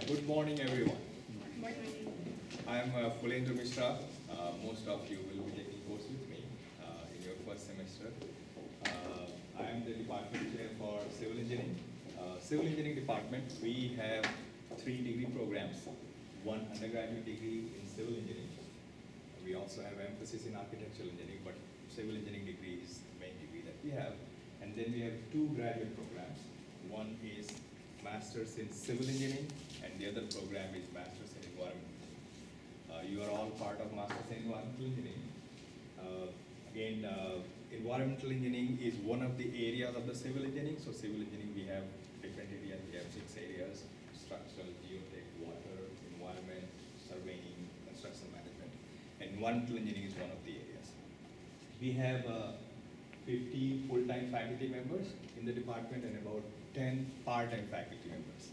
Good morning, everyone. Morning. I am Fulendra Mishra. Most of you will be taking course with me in your first semester. I am the department chair for civil engineering. Civil engineering department, we have 3 degree programs. One undergraduate degree in civil engineering. We also have emphasis in architectural engineering, but civil engineering degree is the main degree that we have. And then we have 2 graduate programs. One is Masters in Civil Engineering, and the other program is Masters in Environment. You are all part of Masters in Environmental Engineering. Environmental engineering is one of the areas of the civil engineering. So civil engineering, we have different areas. We have 6 areas: structural, geotech, water, environment, surveying, construction management. And environmental engineering is one of the areas. We have 50 full-time faculty members in the department and about 10 part-time faculty members.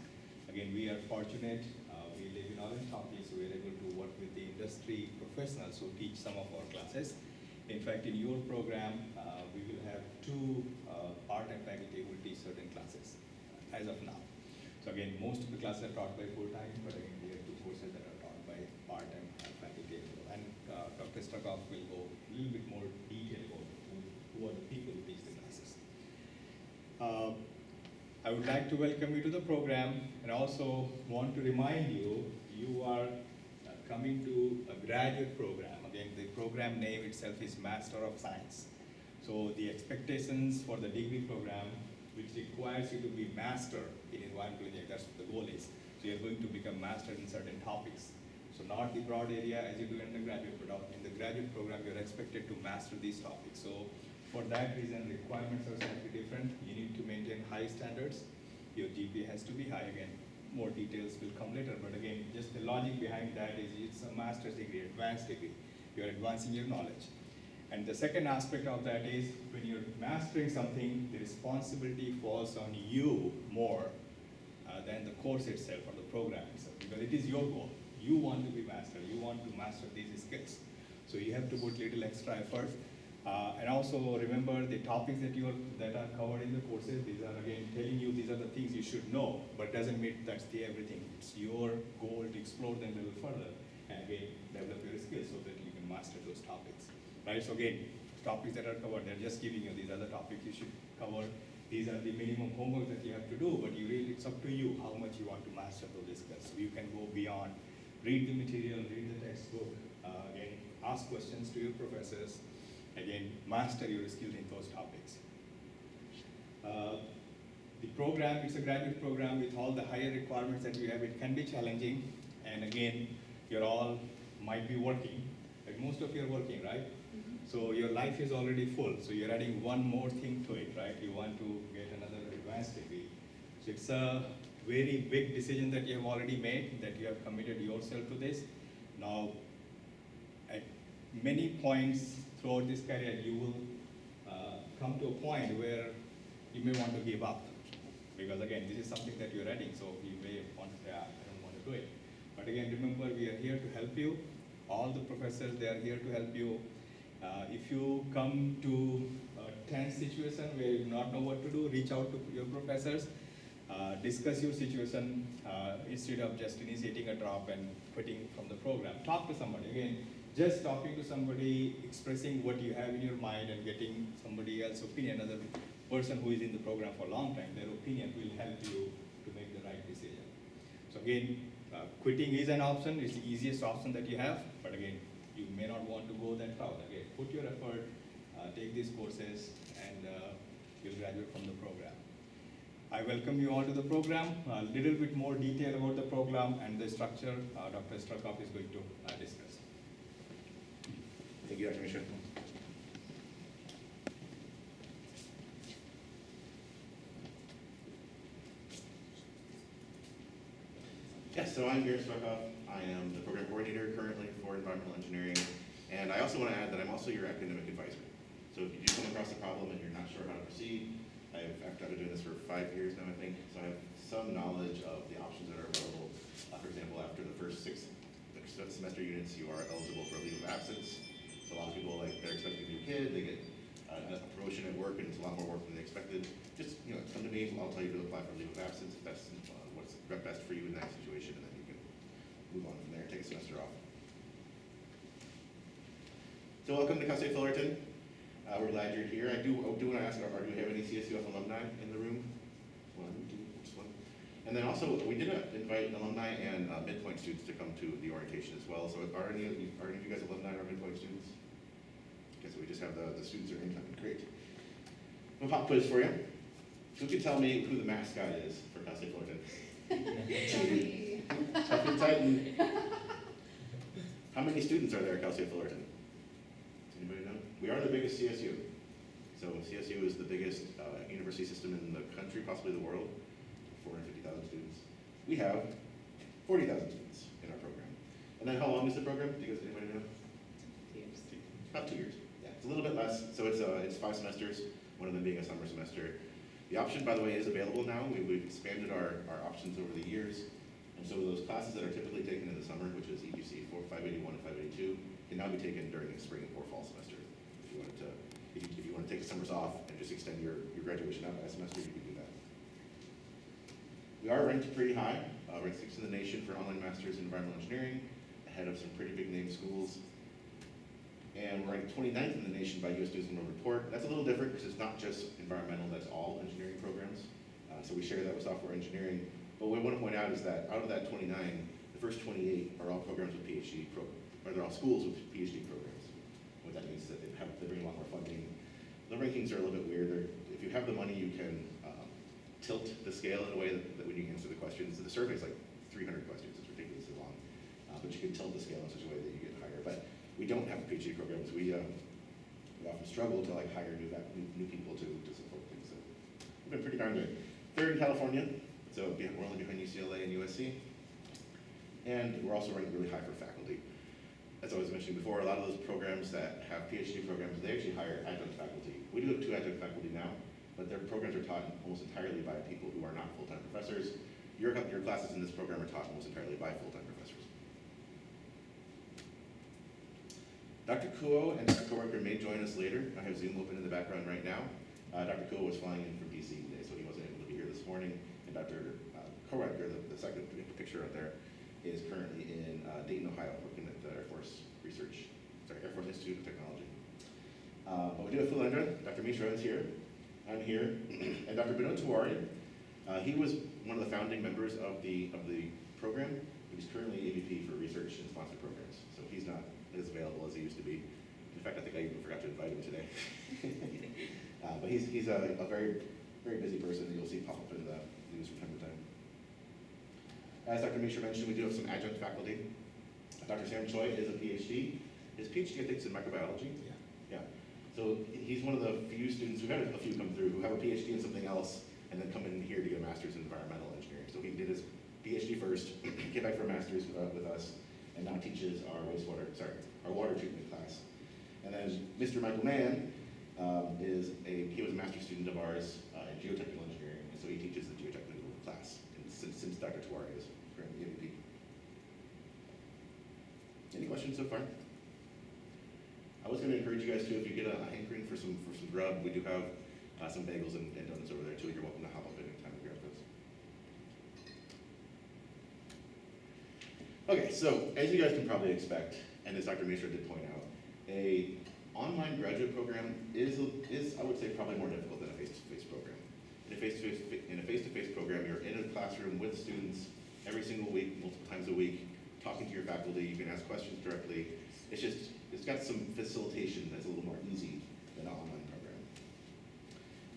Again, we are fortunate. We live in Orange County, so we are able to work with the industry professionals who teach some of our classes. In fact, in your program, we will have 2 part-time faculty who will teach certain classes as of now. So again, most of the classes are taught by full-time, but again, we have 2 courses that are taught by part-time faculty as well. And Dr. Stakov will go a little bit more detail about who are the people who teach the classes. I would like to welcome you to the program and also want to remind you, you are coming to a graduate program. Again, the program name itself is Master of Science. So the expectations for the degree program, which requires you to be master in environmental engineering, that's what the goal is. So you're going to become master in certain topics. So not the broad area as you do in the graduate program. In the graduate program, you're expected to master these topics. So for that reason, requirements are slightly different. You need to maintain high standards. Your GPA has to be high. Again, more details will come later. But again, just the logic behind that is it's a master's degree, advanced degree. You're advancing your knowledge. And the second aspect of that is when you're mastering something, the responsibility falls on you more than the course itself or the program itself, because it is your goal. You want to be master. You want to master these skills. So you have to put little extra effort. And also remember the topics that are covered in the courses. These are again telling you these are the things you should know, but doesn't mean that's the everything. It's your goal to explore them a little further and again develop your skills so that you can master those topics. Right? So again, topics that are covered, they're just giving you these other topics you should cover. These are the minimum homework that you have to do, but it's up to you how much you want to master those skills. So you can go beyond, read the material, read the textbook, again, ask questions to your professors, again, master your skills in those topics. The program, it's a graduate program with all the higher requirements that we have. It can be challenging, and again, you're all might be working, but most of you are working, right? So your life is already full, so you're adding one more thing to it, right? You want to get another advanced degree. So it's a very big decision that you have already made, that you have committed yourself to this. Now, at many points throughout this career, you will come to a point where you may want to give up. Because again, this is something that you're adding, so you may want to say, I don't want to do it. But again, remember, we are here to help you. All the professors, they are here to help you. If you come to a tense situation where you do not know what to do, reach out to your professors, discuss your situation instead of just initiating a drop and quitting from the program. Talk to somebody. Again, just talking to somebody, expressing what you have in your mind and getting somebody else's opinion, another person who is in the program for a long time, their opinion will help you to make the right decision. So again, quitting is an option. It's the easiest option that you have, but again, you may not want to go that route. Again, put your effort, take these courses, and you'll graduate from the program. I welcome you all to the program. A little bit more detail about the program and the structure, Dr. Stakov is going to discuss. Thank you, Dr. Mishra. Yes, so I'm Gary Stakov. I am the program coordinator currently for environmental engineering, and I also want to add that I'm also your academic advisor. So if you do come across a problem and you're not sure how to proceed, I've been doing this for 5 years now, I think, so I have some knowledge of the options that are available. For example, after the first 6 semester units, you are eligible for a leave of absence. So a lot of people, like, they're expecting a new kid, they get a promotion at work, and it's a lot more work than they expected. Just, come to me, I'll tell you to apply for a leave of absence if that's what's best for you in that situation, and then you can move on from there, take a semester off. So welcome to Cal State Fullerton. We're glad you're here. I do want to ask, do we have any CSUF alumni in the room? One, two, just one. And then also, we did invite alumni and midpoint students to come to the orientation as well. So are any of you guys alumni or midpoint students? Okay, so we just have the students are incoming. Great. A pop quiz for you. Who can tell me who the mascot is for Cal State Fullerton? Tuffy Titan. How many students are there at Cal State Fullerton? Anybody know? We are the biggest CSU. So CSU is the biggest university system in the country, possibly the world. 450,000 students. We have 40,000 students in our program. And then how long is the program? Do you guys, anybody know? 2 years. About 2 years. Yeah, it's a little bit less. So it's 5 semesters, one of them being a summer semester. The option, by the way, is available now. We've expanded our options over the years. And so those classes that are typically taken in the summer, which is EGC 581 and 582, can now be taken during the spring or fall semester. If you want to take the summers off and just extend your graduation out by a semester, you can do that. We are ranked pretty high. Ranked 6th in the nation for online masters in environmental engineering, ahead of some pretty big name schools. And we're ranked 29th in the nation by US News and World Report. That's a little different because it's not just environmental, that's all engineering programs. So we share that with software engineering. But what I want to point out is that out of that 29, the first 28 are all programs with PhD programs, or they're all schools with PhD programs. What that means is that they bring a lot more funding. The rankings are a little bit weird. If you have the money, you can tilt the scale in a way that when you answer the questions, the survey is like 300 questions, it's ridiculously long. But you can tilt the scale in such a way that you get higher. But we don't have PhD programs. We often struggle to like hire new people to support things. So we've been pretty darn good. 3rd in California, so we're only behind UCLA and USC. And we're also ranked really high for faculty. As I was mentioning before, a lot of those programs that have PhD programs, they actually hire adjunct faculty. We do have 2 adjunct faculty now, but their programs are taught almost entirely by people who are not full-time professors. Your classes in this program are taught almost entirely by full-time professors. Dr. Kuo and Dr. Coworker may join us later. I have Zoom open in the background right now. Dr. Kuo was flying in from DC today, so he wasn't able to be here this morning. And Dr. Coworker, the second picture out there, is currently in Dayton, Ohio, working at the Air Force Institute of Technology. But we do have Philendra. Dr. Mishra is here. I'm here. And Dr. Binod Tiwari, he was one of the founding members of the program. He's currently AVP for research and sponsored programs. So he's not as available as he used to be. In fact, I think I even forgot to invite him today. But he's a very, very busy person that you'll see pop up in the news from time to time. As Dr. Mishra mentioned, we do have some adjunct faculty. Dr. Sam Choi is a PhD. His PhD, I think, is in microbiology. Yeah. So he's one of the few students, we've had a few come through, who have a PhD in something else and then come in here to get a master's in environmental engineering. So he did his PhD first, came back for a master's with us, and now teaches our water treatment class. And then Mr. Michael Mann he was a master's student of ours in geotechnical engineering, and so he teaches the geotechnical class since Dr. Tiwari is currently AVP. Any questions so far? I was going to encourage you guys too, if you get a hankering for some grub, we do have some bagels and donuts over there too. You're welcome to hop up anytime and grab those. Okay, so as you guys can probably expect, and as Dr. Mishra did point out, a online graduate program is I would say probably more difficult than a face-to-face program. In a face-to-face program, you're in a classroom with students every single week, multiple times a week, talking to your faculty. You can ask questions directly. It's got some facilitation that's a little more easy than an online program.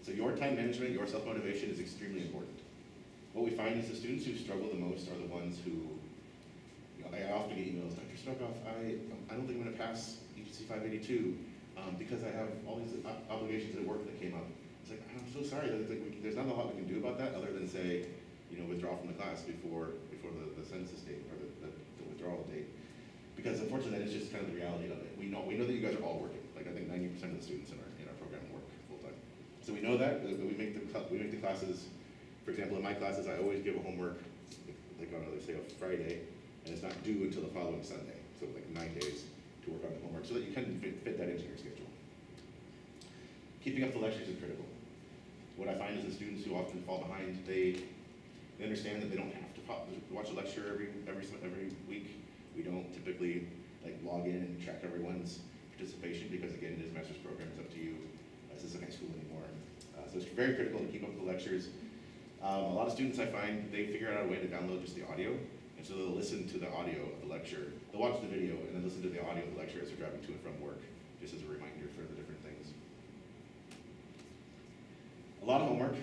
So your time management, your self-motivation is extremely important. What we find is the students who struggle the most are the ones who, I often get emails, Dr. Snokoff, I don't think I'm going to pass EGC 582 because I have all these obligations at work that came up. It's like, I'm so sorry. There's not a lot we can do about that other than say, withdraw from the class before the census date or the withdrawal date. Because unfortunately, that is just kind of the reality of it. We know that you guys are all working. Like I think 90% of the students in our program work full time. So we know that we make the classes. For example, in my classes, I always give a homework like on let's say a Friday, and it's not due until the following Sunday. So like 9 days to work on the homework, so that you can fit that into your schedule. Keeping up the lectures is critical. What I find is the students who often fall behind, they understand that they don't have to watch a lecture every week. We don't typically like log in and track everyone's participation because again, it is a master's program, it's up to you. This isn't high school anymore. So it's very critical to keep up with the lectures. A lot of students I find, they figure out a way to download just the audio, and so they'll listen to the audio of the lecture. They'll watch the video and then listen to the audio of the lecture as they're driving to and from work, just as a reminder for the different things. A lot of homework.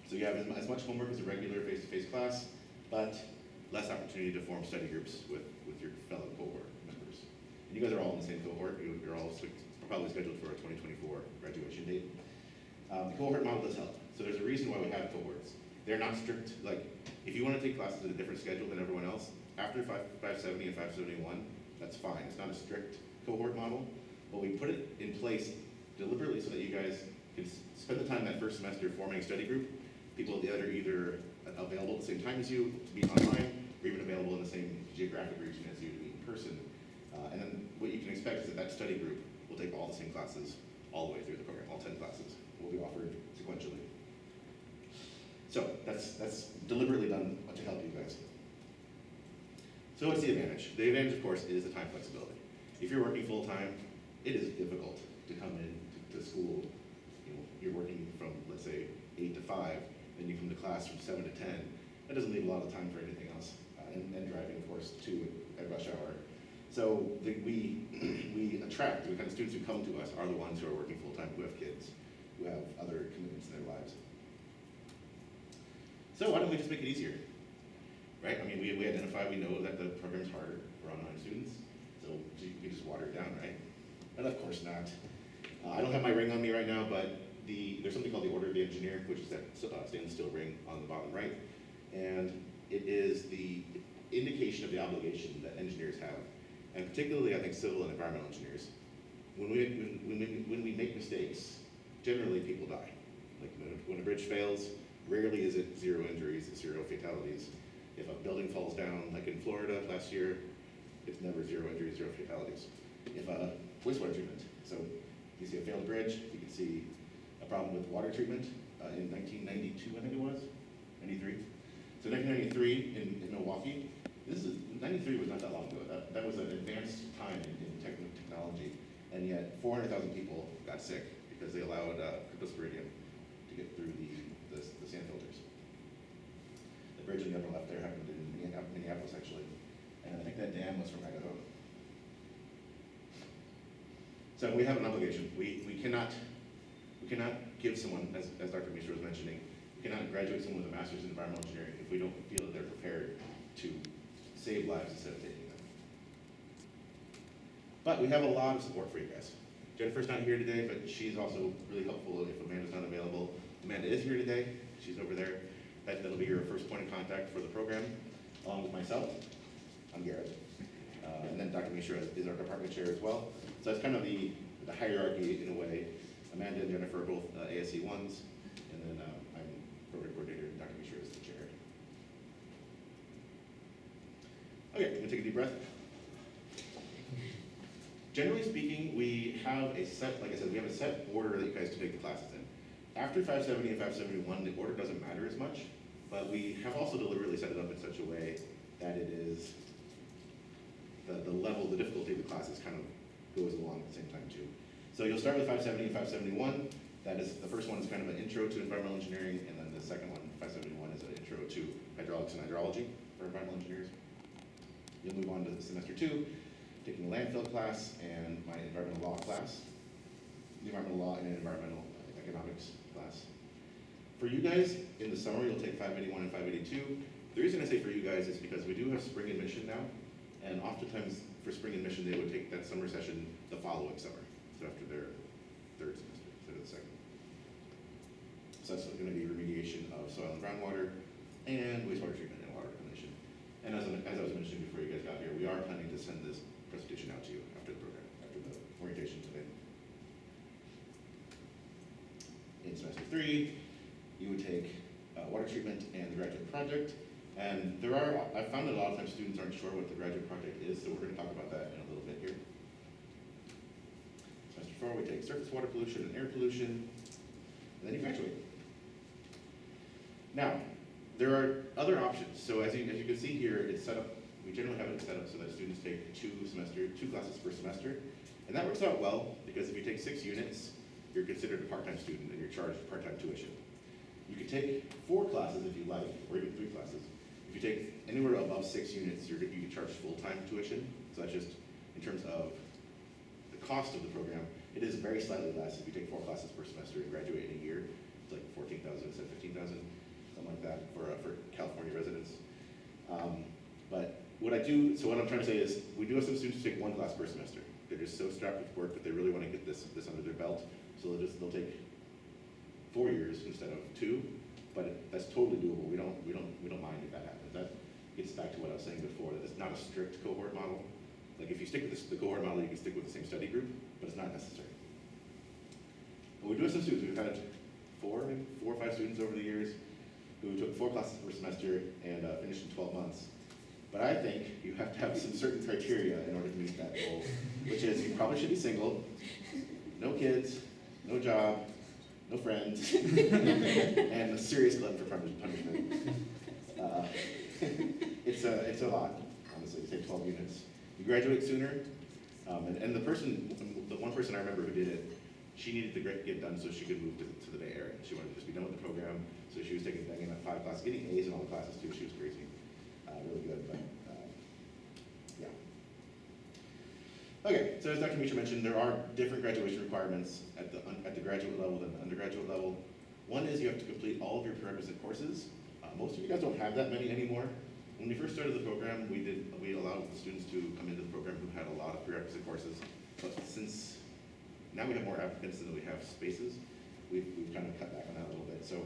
So you have as much homework as a regular face-to-face class, but less opportunity to form study groups with your fellow cohort members. And you guys are all in the same cohort. You're all probably scheduled for a 2024 graduation date. The cohort model does help. So there's a reason why we have cohorts. They're not strict, like, if you want to take classes at a different schedule than everyone else, after 570 and 571, that's fine. It's not a strict cohort model, but we put it in place deliberately so that you guys can spend the time that first semester forming a study group. People that are either available at the same time as you to meet online, or even available in the same geographic region as you to meet in person. And then what you can expect is that study group will take all the same classes all the way through the program. All 10 classes will be offered sequentially. So that's deliberately done to help you guys. So what's the advantage? The advantage, of course, is the time flexibility. If you're working full-time, it is difficult to come in to school. You're working from, let's say, 8 to 5, then you come to class from 7 to 10. That doesn't leave a lot of time for anything else. And driving, of course, too, at rush hour. So we attract, the kind of students who come to us are the ones who are working full-time, who have kids, who have other commitments in their lives. So why don't we just make it easier? Right? I mean, we identify, we know that the program's harder for online students, so we just water it down, right? But of course not. I don't have my ring on me right now, but there's something called the Order of the Engineer, which is that stainless steel ring on the bottom right, and it is the indication of the obligation that engineers have, and particularly I think civil and environmental engineers. When we make mistakes, generally people die. Like when a bridge fails, rarely is it 0 injuries, 0 fatalities. If a building falls down, like in Florida last year, it's never 0 injuries, 0 fatalities. If a wastewater treatment, so you see a failed bridge, you can see a problem with water treatment in 1992, I think it was, 93. So 1993 in Milwaukee, 93 was not that long ago. That was an advanced time in technology, and yet 400,000 people got sick because they allowed cryptosporidium to get through the sand filters. The bridge in the upper left there happened in Minneapolis, actually, and I think that dam was from Idaho. So we have an obligation. We cannot give someone, as Dr. Mishra was mentioning, we cannot graduate someone with a master's in environmental engineering if we don't feel that they're prepared to save lives instead of taking them. But we have a lot of support for you guys. Jennifer's not here today, but she's also really helpful if Amanda's not available. Amanda is here today. She's over there. That'll be your first point of contact for the program, along with myself. I'm Garrett. And then Dr. Mishra is our department chair as well. So that's kind of the hierarchy in a way. Amanda and Jennifer are both ASC 1s, and then I'm program coordinator, and Dr. Mishra is the chair. Okay, I'm gonna take a deep breath. Generally speaking, we have a set, like I said, we have a set order that you guys can take the classes in. After 570 and 571, the order doesn't matter as much, but we have also deliberately set it up in such a way that it is, the level, the difficulty of the classes kind of goes along at the same time too. So you'll start with 570 and 571. That is, the first one is kind of an intro to environmental engineering, and then the second one, 571, is an intro to hydraulics and hydrology for environmental engineers. You'll move on to semester 2, taking a landfill class and my environmental law class, the environmental law and environmental economics class. For you guys, in the summer, you'll take 581 and 582. The reason I say for you guys is because we do have spring admission now, and oftentimes for spring admission, they would take that summer session the following summer, so after their third semester instead of the second. So that's going to be remediation of soil and groundwater, and wastewater treatment and water reclamation. And as I was mentioning before you guys got here, we are planning to send this presentation out to you after the program, after the orientation today. In semester 3, you would take water treatment and the graduate project. And I found that a lot of times students aren't sure what the graduate project is, so we're going to talk about that in a little bit here. Semester 4, we take surface water pollution and air pollution, and then you graduate. Now, There are other options. So as you can see here, it's set up, we generally have it set up so that students take two classes per semester. And that works out well, because if you take 6 units, you're considered a part-time student and you're charged part-time tuition. You can take 4 classes if you like, or even 3 classes. If you take anywhere above 6 units, you can charge full-time tuition. So that's just in terms of the cost of the program. It is very slightly less if you take 4 classes per semester and graduate in a year. It's like 14,000 instead of 15,000, something like that for California residents. But what I'm trying to say is, we do have some students who take 1 class per semester. They're just so strapped with work that they really want to get this under their belt. So they'll take 4 years instead of 2, but that's totally doable. We don't mind if that happens. That gets back to what I was saying before, that it's not a strict cohort model. Like if you stick with the cohort model, you can stick with the same study group, but it's not necessary. But we do have some students. We've had 4 or 5 students over the years who took 4 classes per semester and finished in 12 months. But I think you have to have some certain criteria in order to meet that goal, which is you probably should be single, no kids, no job, no friends, and a serious glutton for punishment. It's a lot, honestly, to take 12 units. You graduate sooner, and the one person I remember who did it, she needed to get done so she could move to the Bay Area. She wanted to just be done with the program, so she was taking 5 classes, getting A's in all the classes too. She was crazy, really good, but yeah. Okay, so as Dr. Mitra mentioned, there are different graduation requirements at the graduate level than the undergraduate level. One is you have to complete all of your prerequisite courses. Most of you guys don't have that many anymore. When we first started the program, we allowed the students to come into the program who had a lot of prerequisite courses. But since now we have more applicants than we have spaces, we've kind of cut back on that a little bit. So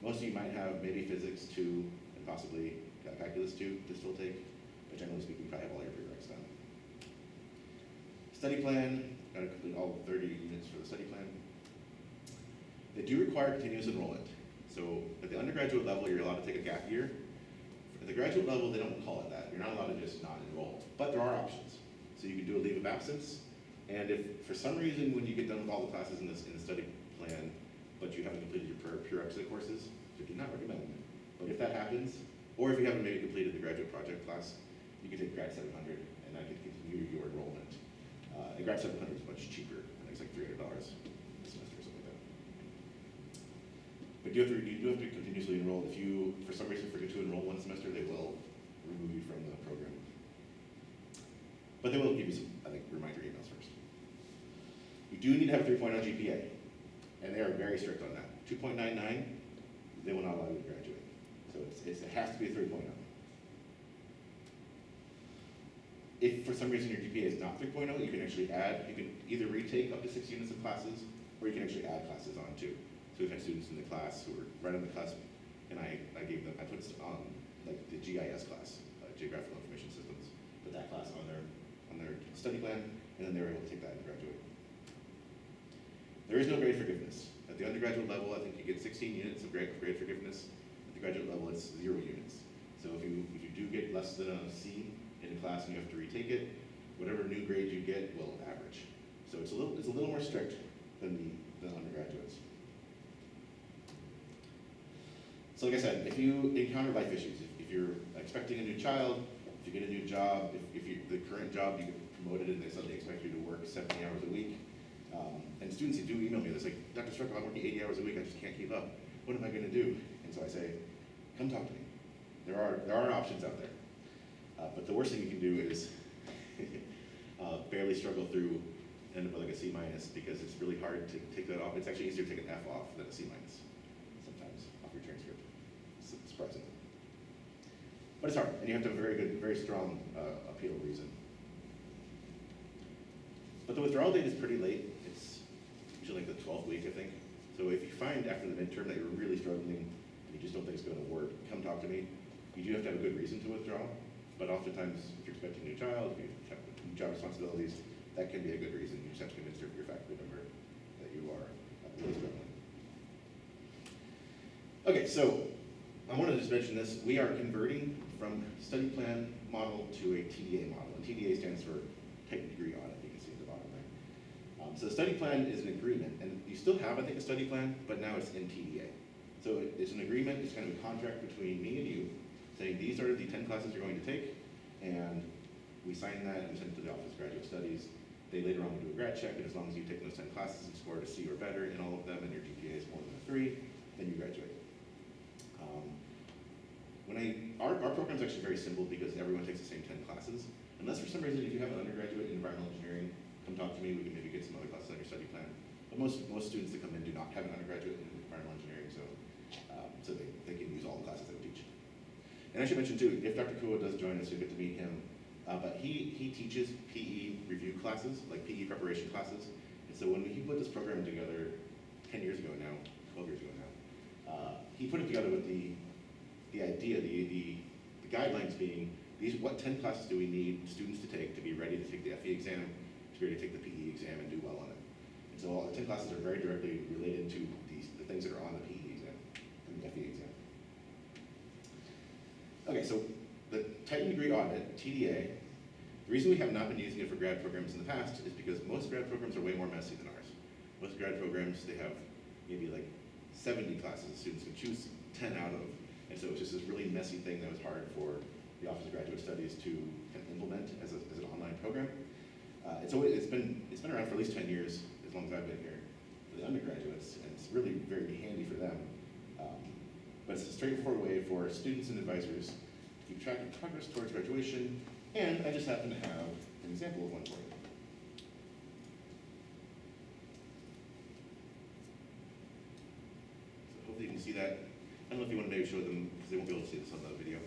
most of you might have maybe physics 2 and possibly calculus 2 to still take, but generally speaking, you probably have all your prereqs done. Study plan, got to complete all 30 units for the study plan. They do require continuous enrollment. So at the undergraduate level, you're allowed to take a gap year. At the graduate level, they don't call it that. You're not allowed to just not enroll, but there are options. So you can do a leave of absence, and if for some reason when you get done with all the classes in the study plan, but you haven't completed your prerequisite courses, so do not recommend it. But if that happens, or if you haven't maybe completed the graduate project class, you can take Grad 700, and that can continue your enrollment. And Grad 700 is much cheaper. I think it's like $300 a semester or something like that. But you do have to continuously enroll. If you, for some reason, forget to enroll one semester, they will remove you from the program. But they will give you some, I think, reminder emails first. You do need to have a 3.0 GPA, and they are very strict on that. 2.99, they will not allow you to graduate. So it has to be a 3.0. If for some reason your GPA is not 3.0, you can actually add, you can either retake up to 6 units of classes, or you can actually add classes on too. So we've had students in the class who were right on the cusp, and I put like the GIS class, Geographical Information Systems, put that class on their study plan, and then they were able to take that and graduate. There is no grade forgiveness. At the undergraduate level, I think you get 16 units of grade forgiveness. At the graduate level, it's 0 units. So if you do get less than a C in a class and you have to retake it, whatever new grade you get will average. So it's a little more strict than the undergraduates. So like I said, if you encounter life issues, if you're expecting a new child, if you get a new job, if the current job you get promoted and they suddenly expect you to work 70 hours a week, and students do email me, they're like, Dr. Strukov, I'm working 80 hours a week, I just can't keep up. What am I going to do? And so I say, come talk to me. There are options out there. But the worst thing you can do is barely struggle through, end up with like a C minus, because it's really hard to take that off. It's actually easier to take an F off than a C minus sometimes off your transcript. Surprisingly. But it's hard, and you have to have a very strong appeal reason. But the withdrawal date is pretty late. It's usually like the 12th week, I think. So if you find after the midterm that you're really struggling and you just don't think it's going to work, come talk to me. You do have to have a good reason to withdraw, but oftentimes if you're expecting a new child, if you have new job responsibilities, that can be a good reason. You just have to convince your faculty member that you are really struggling. Okay, so I wanted to just mention this. We are converting from study plan model to a TDA model. And TDA stands for Type Degree Audit, you can see at the bottom there. So the study plan is an agreement, and you still have, I think, a study plan, but now it's in TDA. So it's an agreement, it's kind of a contract between me and you, saying these are the 10 classes you're going to take, and we sign that and we send it to the Office of Graduate Studies. They later on will do a grad check, and as long as you take those 10 classes and scored a C or better in all of them, and your GPA is more than a 3, then you graduate. Our program's actually very simple because everyone takes the same 10 classes. Unless for some reason, if you have an undergraduate in environmental engineering, come talk to me, we can maybe get some other classes on your study plan. But most students that come in do not have an undergraduate in environmental engineering, so they can use all the classes that we teach. And I should mention too, if Dr. Kua does join us, you'll get to meet him. But he teaches PE review classes, like PE preparation classes. And so when he put this program together 10 years ago now, 12 years ago now, he put it together with the idea, the guidelines being, what 10 classes do we need students to take be ready to take the FE exam, to be ready to take the PE exam and do well on it. And so all the 10 classes are very directly related to the things that are on the PE exam and the FE exam. Okay, so the Titan Degree Audit, TDA, the reason we have not been using it for grad programs in the past is because most grad programs are way more messy than ours. Most grad programs, they have maybe like 70 classes students can choose 10 out of. And so it's just this really messy thing that was hard for the Office of Graduate Studies to kind of implement as an online program. It's been around for at least 10 years, as long as I've been here, for the undergraduates, and it's really very handy for them. But it's a straightforward way for students and advisors to keep track of progress towards graduation, and I just happen to have an example of one for you. So hopefully you can see that. I don't know if you want to maybe show them, because they won't be able to see this on the video.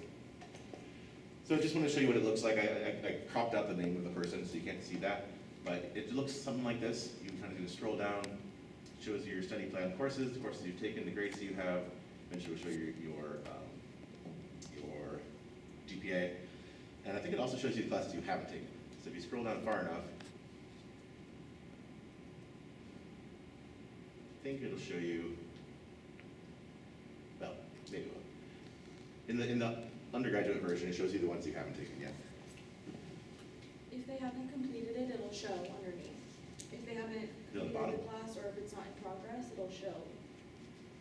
So I just want to show you what it looks like. I cropped out the name of the person so you can't see that, but it looks something like this. You kind of scroll down, it shows you your study plan courses, the courses you've taken, the grades that you have. Eventually will show you your GPA, and I think it also shows you the classes you haven't taken. So if you scroll down far enough, I think it'll show you, well, maybe it will. In the undergraduate version, it shows you the ones you haven't taken yet. If they haven't completed it, it'll show underneath. If they haven't On the completed bottom? the class, or if it's not in progress, it'll show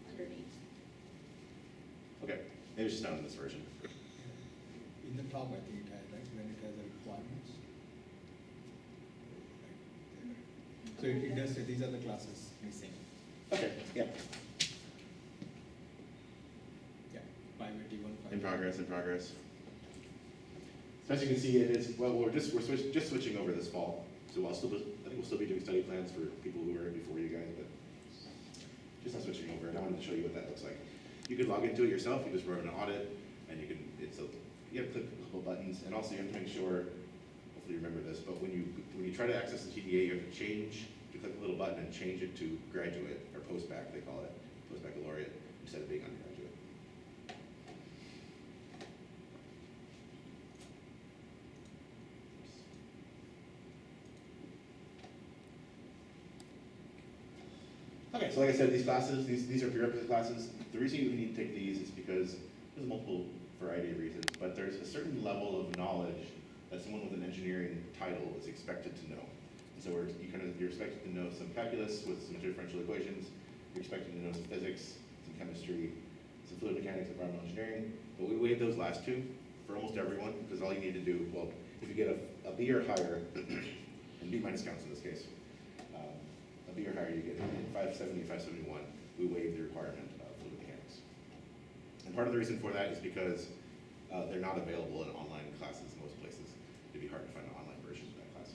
underneath. Okay, maybe it's just not in this version. In the top, I think it has, right, when it has the requirements. So it does say these are the classes missing. Okay, yeah. Yeah, 581. In progress. So as you can see, it is, well, we're just switching over this fall. So I think we'll still be doing study plans for people who are before you guys, but just not switching over. And I wanted to show you what that looks like. You can log into it yourself. You just run an audit, and you have to click a couple buttons, and also you have to make sure, hopefully you remember this, but when you try to access the TDA, you have to click a little button and change it to graduate, or post-bac, they call it, post-baccalaureate, instead of being undergraduate. Okay, so like I said, these classes, these are prerequisite classes. The reason you need to take these is because there's a multiple variety of reasons, but there's a certain level of knowledge that someone with an engineering title is expected to know. And so you're expected to know some calculus with some differential equations. You're expected to know some physics, some chemistry, some fluid mechanics, environmental engineering. But we waive those last two for almost everyone, because all you need to do, well, if you get a B or higher, and B minus counts in this case, a B or higher, you get 570, 571, we waive the requirement of fluid mechanics. And part of the reason for that is because they're not available in online classes in most places. It'd be hard to find an online version of that class.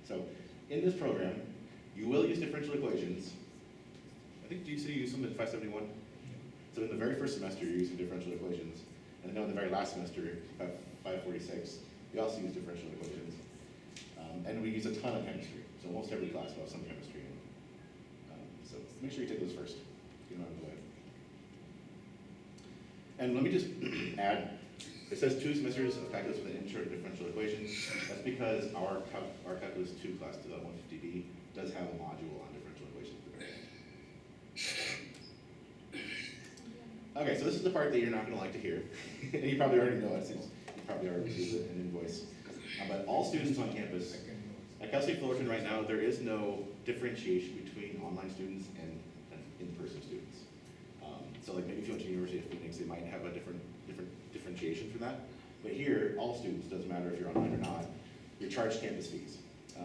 So in this program, you will use differential equations. I think, do you say you use them at 571? So in the very first semester, you're using differential equations. And then in the very last semester, 546, you also use differential equations. And we use a ton of chemistry. So almost every class will have some chemistry in it. So make sure you take those first. Get them out of the way. And let me just add, it says 2 semesters of calculus with an intro to differential equations. That's because our calculus 2 class, 150B, does have a module on differential equations. Okay, so this is the part that you're not going to like to hear. And you probably already know it since you probably already received an invoice. But all students on campus, at Cal State Fullerton right now, there is no differentiation between online students and in-person So like maybe if you went to the University of Phoenix, they might have a different differentiation for that. But here, all students, doesn't matter if you're online or not, you're charged campus fees.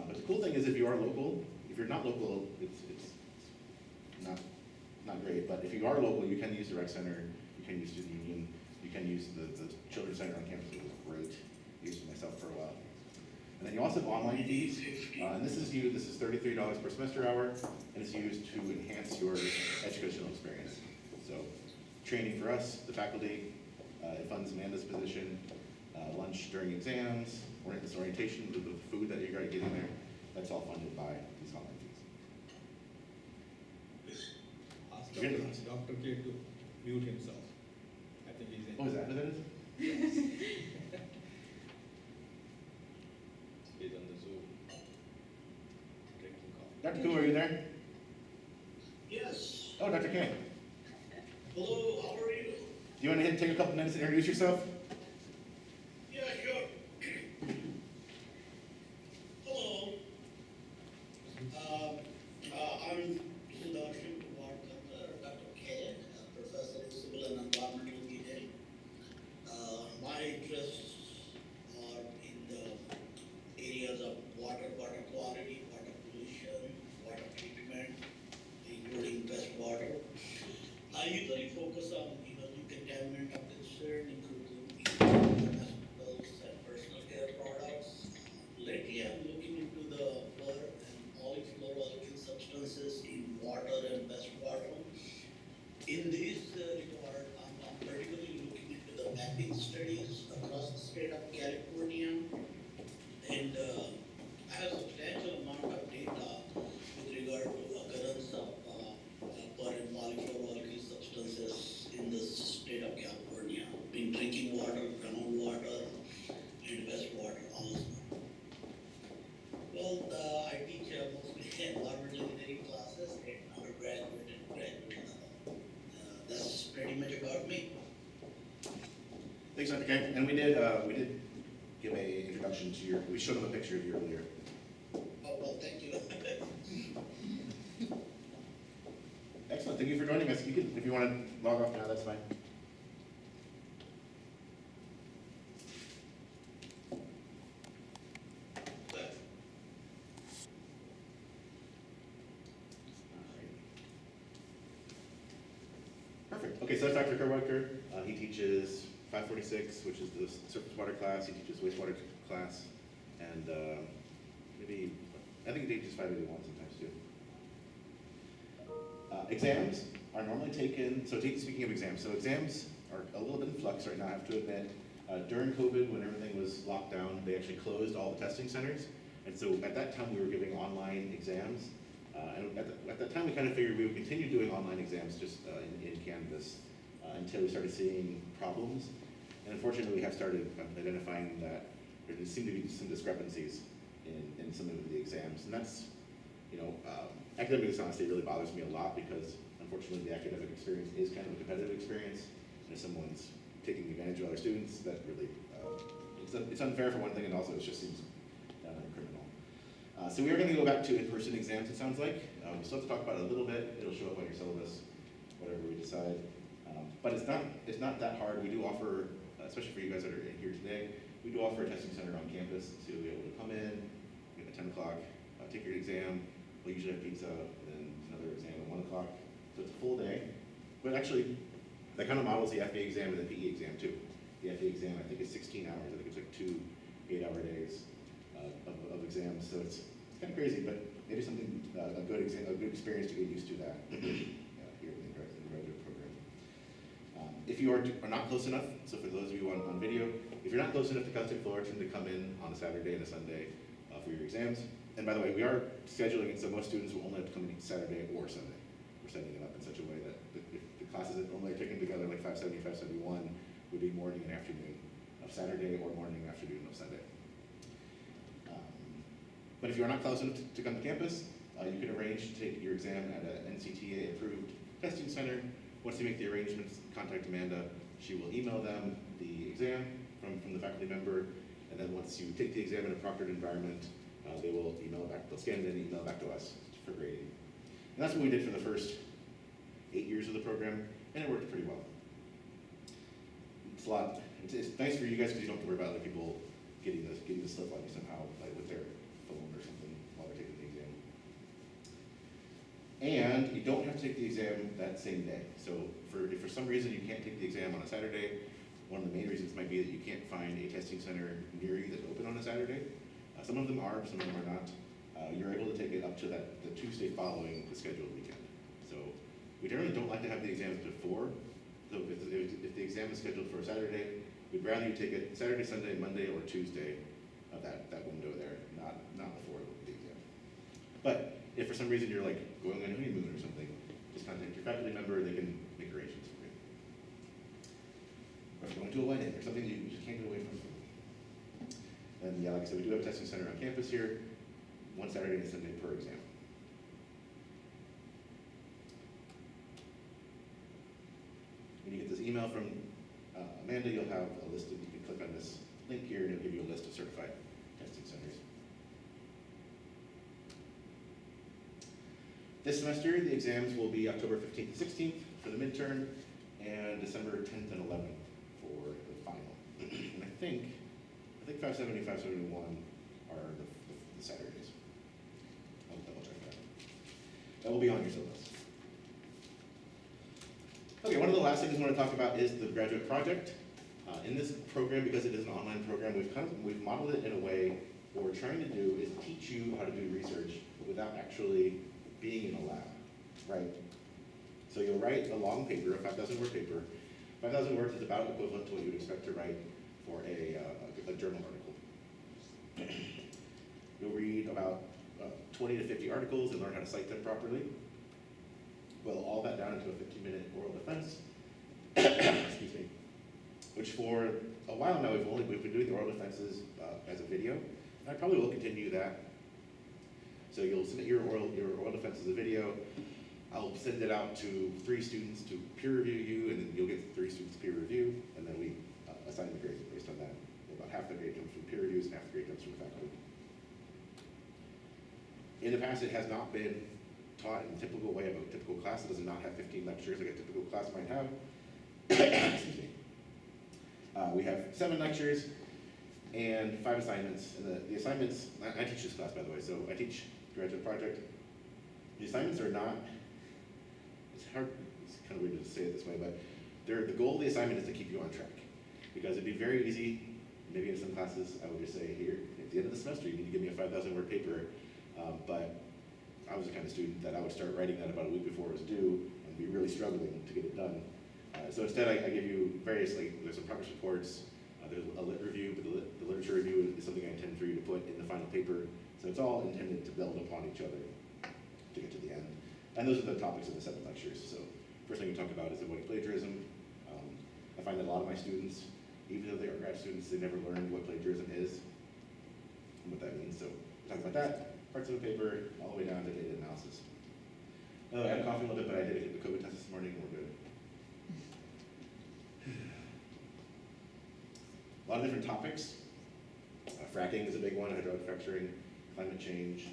But the cool thing is if you are local, if you're not local, it's not great, but if you are local, you can use the rec center, you can use student union, you can use the children's center on campus. It was great. I used it myself for a while. And then you also have online fees, and this is $33 per semester hour, and it's used to enhance your educational experience. So training for us, the faculty, it funds Amanda's position, lunch during exams, this orientation, the food that you're going to get in there, that's all funded by these online fees. Ask You're gonna- Dr. K to mute himself. I think he's in. Oh, is that what that is? He's on the Zoom. Drinking coffee. Dr. Koo, are you there? Yes. Oh, Dr. King. Hello, how are you? Do you want to take a couple minutes and introduce yourself? Yeah, sure. Hello. I'm Sudarshan Kumar Thakkar, Dr. K, Professor of Civil and Environmental Engineering. My interests are in the areas of water quality, water pollution, water treatment, including wastewater. I usually focus on, the contaminant of concern, including hospitals and personal care products. Lately, I'm looking into the fluor and polyfluoroalkyl substances in water and wastewater. In this regard, I'm particularly looking into the mapping studies across the state of California. And I have a substantial amount of data with regard to occurrence of per and polyfluoroalkyl substances in the state of California, in drinking water, groundwater, and wastewater also. Well, I teach mostly environmental engineering classes at undergraduate and graduate level. That's pretty much about me. Thanks, Dr. King. And we did give a introduction to we showed them a picture of you earlier. Oh, well, thank you. Excellent, thank you for joining us. You can, if you want to log off now, that's fine. Perfect. Okay, so that's Dr. Kerwiker. He teaches 546, which is the surface water class. He teaches wastewater class, and I think he teaches 581 sometimes too. Exams are normally taken, speaking of exams, so exams are a little bit in flux right now, I have to admit. During COVID, when everything was locked down, they actually closed all the testing centers. And so at that time, we were giving online exams. And at that time, we kind of figured we would continue doing online exams just in Canvas until we started seeing problems. And unfortunately, we have started identifying that there seem to be some discrepancies in some of the exams. And that's, academic dishonesty really bothers me a lot because unfortunately the academic experience is kind of a competitive experience. And if someone's taking advantage of other students, that really, it's unfair for one thing, and also it just seems criminal. So we are going to go back to in-person exams, it sounds like. We still have to talk about it a little bit. It'll show up on your syllabus, whatever we decide. But it's not that hard. We do offer, especially for you guys that are here today, we do offer a testing center on campus to be able to come in at 10 o'clock, take your exam. We'll usually have pizza, and then another exam at 1 o'clock. So it's a full day. But actually, that kind of models the FA exam and the PE exam too. The FA exam, I think, is 16 hours. I think it's like 2 8-hour days of exams. So it's kind of crazy, but maybe something, a good experience to get used to that here in the graduate program. If you are not close enough, so for those of you on video, if you're not close enough to Custom Fullerton to come in on a Saturday and a Sunday for your exams, and by the way, we are scheduling it so most students will only have to come in Saturday or Sunday. We're setting it up in such a way that the classes that normally are taken together, like 570, 571, would be morning and afternoon of Saturday or morning and afternoon of Sunday. But if you're not close enough to come to campus, you can arrange to take your exam at an NCTA-approved testing center. Once you make the arrangements, contact Amanda. She will email them the exam from the faculty member, and then once you take the exam in a proctored environment, they will email it back. They'll scan it and email it back to us for grading. And that's what we did for the first 8 years of the program. and it worked pretty well. It's a lot, it's nice for you guys because you don't have to worry about other people getting the stuff on you somehow, like with their phone or something while they're taking the exam. And you don't have to take the exam that same day. So if for some reason you can't take the exam on a Saturday, one of the main reasons might be that you can't find a testing center near you that's open on a Saturday. Some of them are, some of them are not. You're able to take it up to the Tuesday following the scheduled weekend. So we generally don't like to have the exams before. So if the exam is scheduled for a Saturday, we'd rather you take it Saturday, Sunday, Monday, or Tuesday of that window there, not before the exam. But if for some reason you're like going on a honeymoon or something, just contact your faculty member, they can make arrangements for you. Or if you're going to a wedding or something you just can't get away from. And yeah, like I said, we do have a testing center on campus here, one Saturday and Sunday per exam. When you get this email from Amanda, you'll have a list of, you can click on this link here and it'll give you a list of certified testing centers. This semester, the exams will be October 15th and 16th for the midterm and December 10th and 11th for the final. And I think 570 and 571 are the Saturdays. I'll double check that. That will be on your syllabus. Okay, one of the last things I want to talk about is the graduate project. In this program, because it is an online program, we've modeled it in a way what we're trying to do is teach you how to do research without actually being in a lab, right? So you'll write a long paper, a 5,000 word paper. 5,000 words is about equivalent to what you would expect to write for a journal article. You'll read about 20 to 50 articles and learn how to cite them properly. Boil all that down into a 15-minute oral defense. Excuse me. Which for a while now we've been doing the oral defenses as a video, and I probably will continue that. So you'll submit your oral defense as a video. I'll send it out to 3 students to peer review you, and then you'll get 3 students peer review, and then we assign the grades based on that. About half the grade comes from peer reviews and half the grade comes from the faculty. In the past, it has not been taught in a typical way of a typical class. It does not have 15 lectures like a typical class might have. Excuse me. We have 7 lectures and 5 assignments. And the assignments, I teach this class, by the way, so I teach graduate project. The assignments are not, it's hard, it's kind of weird to say it this way, but the goal of the assignment is to keep you on track. Because it'd be very easy, maybe in some classes, I would just say, here, at the end of the semester, you need to give me a 5,000 word paper. But I was the kind of student that I would start writing that about a week before it was due and be really struggling to get it done. So instead, I give you various, there's some progress reports, there's a lit review, but the literature review is something I intend for you to put in the final paper. So it's all intended to build upon each other to get to the end. And those are the topics of the 7 lectures. So first thing we talk about is avoiding plagiarism. I find that a lot of my students, even though they are grad students, they never learned what plagiarism is and what that means. So talk about that, parts of the paper, all the way down to data analysis. Oh, I'm coughing a little bit, but I did get the COVID test this morning and we're good. A lot of different topics. Fracking is a big one, hydraulic fracturing, climate change,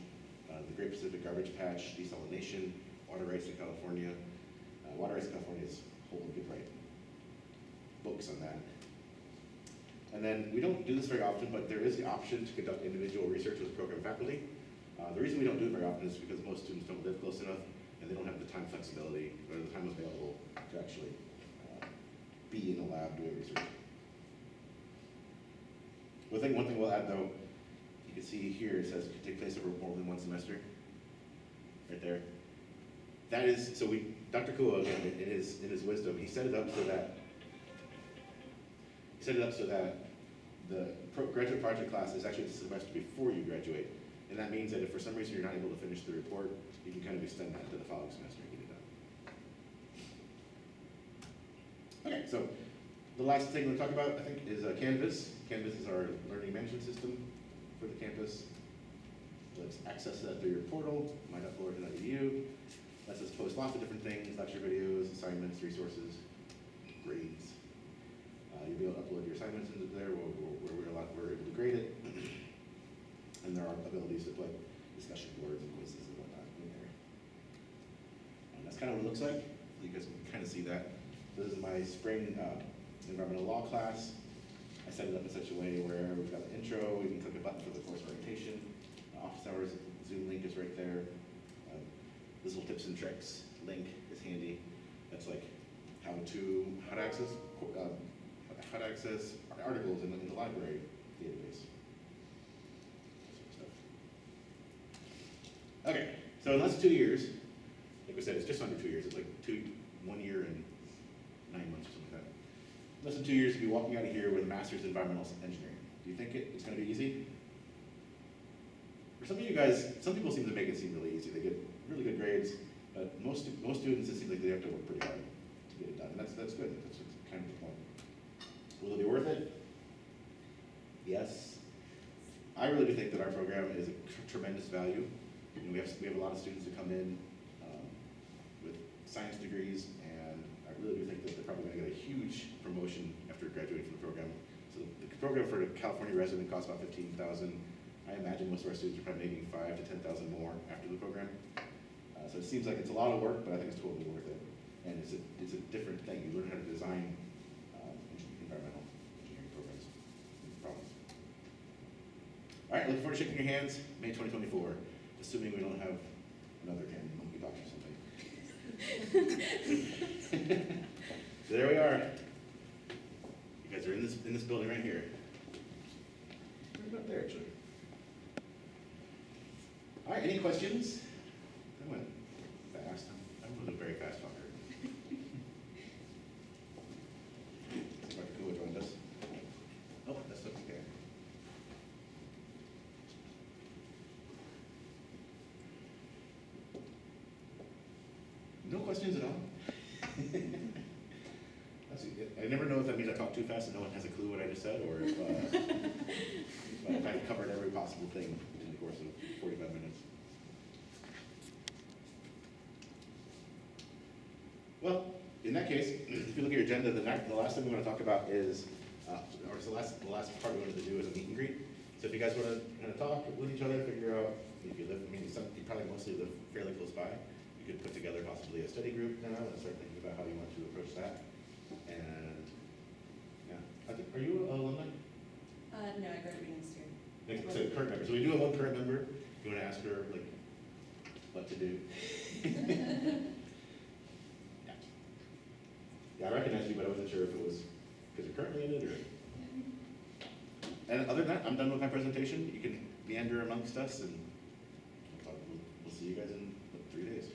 the Great Pacific Garbage Patch, desalination, water rights in California. Water rights in California is a whole good right. Books on that. And then we don't do this very often, but there is the option to conduct individual research with program faculty. The reason we don't do it very often is because most students don't live close enough and they don't have the time flexibility or the time available to actually be in a lab doing research. One thing we'll add though, you can see here it says it could take place over more than 1 semester. Right there. That is, so Dr. Kua, again, in his wisdom, he set it up so that the graduate project class is actually the semester before you graduate. And that means that if for some reason you're not able to finish the report, you can kind of extend that to the following semester and get it done. Okay, so the last thing we'll talk about, I think, is Canvas. Canvas is our learning management system for the campus. Let's access that through your portal, my.florida.edu. Lets us post lots of different things, lecture videos, assignments, resources, grades. You'll be able to upload your assignments into there where we're able to grade it. And there are abilities to put discussion boards and quizzes and whatnot in there. And that's kind of what it looks like. You guys can kind of see that. This is my spring environmental law class. I set it up in such a way where we've got the intro, you can click a button for the course orientation, office hours, Zoom link is right there. This little tips and tricks link is handy. That's like how to access articles in the library database. Sort of stuff. Okay, so in less than 2 years, like we said, it's just under 2 years. It's like 1 year and 9 months or something like that. Less than 2 years, you'll be walking out of here with a master's in environmental engineering. Do you think it's going to be easy? For some of you guys, some people seem to make it seem really easy. They get really good grades, but most students, it seems like they have to work pretty hard to get it done. And that's good. That's kind of the point. Will it be worth it? Yes. I really do think that our program is a tremendous value. You know, we have a lot of students that come in with science degrees, and I really do think that they're probably going to get a huge promotion after graduating from the program. So the program for a California resident costs about $15,000. I imagine most of our students are probably making $5,000 to $10,000 more after the program. So it seems like it's a lot of work, but I think it's totally worth it. And it's a different thing. You learn how to design environmental engineering programs and problems. All right, looking forward to shaking your hands, May 2024, assuming we don't have another monkey box or something. So there we are. You guys are in this building right here. Right up there, actually. All right, any questions? That went fast. I was a very fast talker. Dr. Kua joined us. Oh, that's okay. No questions at all? I never know if that means I talk too fast and no one has a clue what I just said, or if I've covered every possible thing in the course of 45 minutes. Well, in that case, if you look at your agenda, the last thing we want to talk about is, or the last part we wanted to do is a meet and greet. So if you guys want to kind of talk with each other, figure out if you live, you probably mostly live fairly close by. You could put together possibly a study group now and start thinking about how you want to approach that. And yeah, are you an alumni? No, I graduated next year. So current member. So we do have one current member. You want to ask her like what to do? Yeah, I recognized you, but I wasn't sure if it was because you're currently in it or. And other than that, I'm done with my presentation. You can meander amongst us, and we'll see you guys in 3 days.